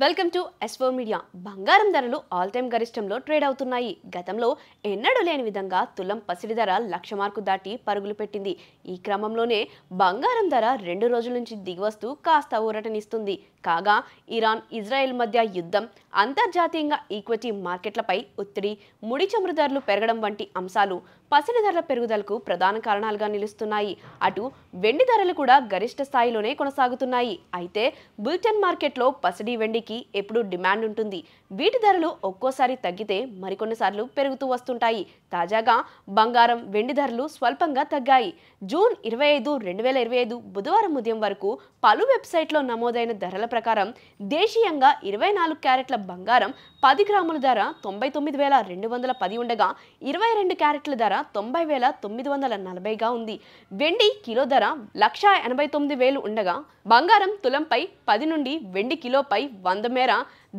Welcome to S4 media. బంగారం ధరలు all time గరిష్టంలో trade అవుతున్నాయి. గతంలో ఎన్నడూ లేని విధంగా తులం పసిడి ధర 1,00,000 మార్కు దాటి పరుగులు పెట్టింది. ఈ క్రమంలోనే బంగారం ధర 2 రోజుల నుంచి దిగివస్తూ కాస్త ఊరటనిస్తుంది. కాగా ఇరాన్, ఇజ్రాయెల్ మధ్య యుద్ధం, అంతర్జాతీయంగా ఈక్విటీ మార్కెట్లపై ఒత్తిడి, ముడి చమురు ధరలు పెరగడం వంటి అంశాలు పసిడి ధరల పెరుగుదలకు ప్రధాన కారణాలుగా నిలుస్తున్నాయి. అటు వెండి ధరలు కూడా గరిష్ట స్థాయిలోనే కొనసాగుతున్నాయి. అయితే బులిటన్ మార్కెట్లో పసిడి వెండికి ఎప్పుడూ డిమాండ్ ఉంటుంది. వీటి ధరలు ఒక్కోసారి తగ్గితే మరికొన్నిసార్లు పెరుగుతూ వస్తుంటాయి. తాజాగా బంగారం, వెండి ధరలు స్వల్పంగా తగ్గాయి. జూన్ 25, 2025 బుధవారం ఉదయం వరకు పలు వెబ్సైట్లో నమోదైన ధరల ప్రకారం దేశీయంగా 24 క్యారెట్ల బంగారం 10 గ్రాముల ధర 99,210 ఉండగా 22 క్యారెట్ల ధర 90,940గా ఉంది. వెండి కిలో ధర 1,89,000 ఉండగా బంగారం తులంపై 10 నుండి వెండి కిలోపై 100 మేర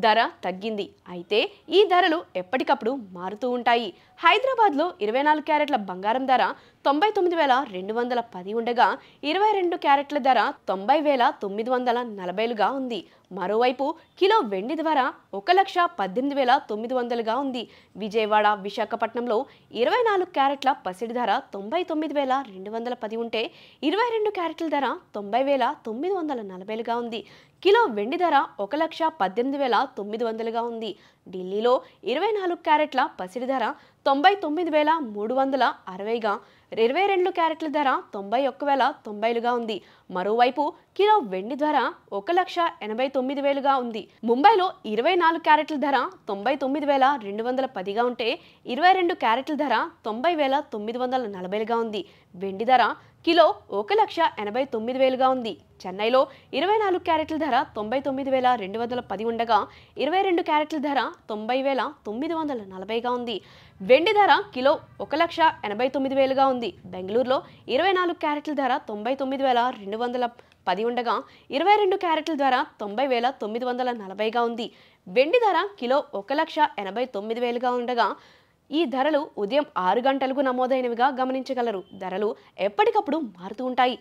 ధర తగ్గింది. అయితే ఈ ధరలు ఎప్పటికప్పుడు మారుతూ ఉంటాయి. హైదరాబాద్లో 24 క్యారెట్ల బంగారం ధర 99,210 ఉండగా 22 క్యారెట్ల ధర 90,940గా ఉంది. మరోవైపు కిలో వెండి ధర 1,18,900గా ఉంది. విజయవాడ, విశాఖపట్నంలో 24 క్యారెట్ల పసిడి ధర 99,210 ఉంటే 22 క్యారెట్ల ధర 90,940గా ఉంది. కిలో వెండి ధర 1,18,900గా ఉంది. ఢిల్లీలో 24 క్యారెట్ల పసిడి ధర 99,360గా, 22 క్యారెట్ల ధర 91,090గా ఉంది. మరోవైపు కిలో వెండి ధర 1,89,000గా ఉంది. ముంబైలో 24 క్యారెట్ల ధర 99,210గా ఉంటే 22 క్యారెట్ల ధర 90,940గా ఉంది. వెండి ధర కిలో 1,89,000గా ఉంది. చెన్నైలో 24 క్యారెట్ల ధర 99,210 ఉండగా 22 క్యారెట్ల ధర 90,940గా ఉంది. వెండి ధర కిలో 1,89,000గా ఉంది. బెంగళూరులో 24 క్యారెట్ల ధర 99,210 ఉండగా 22 క్యారెట్ల ధర 90,940గా ఉంది. వెండి ధర కిలో 1,89,000గా ఉండగా ఈ ధరలు ఉదయం 6 గంటలకు నమోదైనవిగా గమనించగలరు. ధరలు ఎప్పటికప్పుడు మారుతూ ఉంటాయి.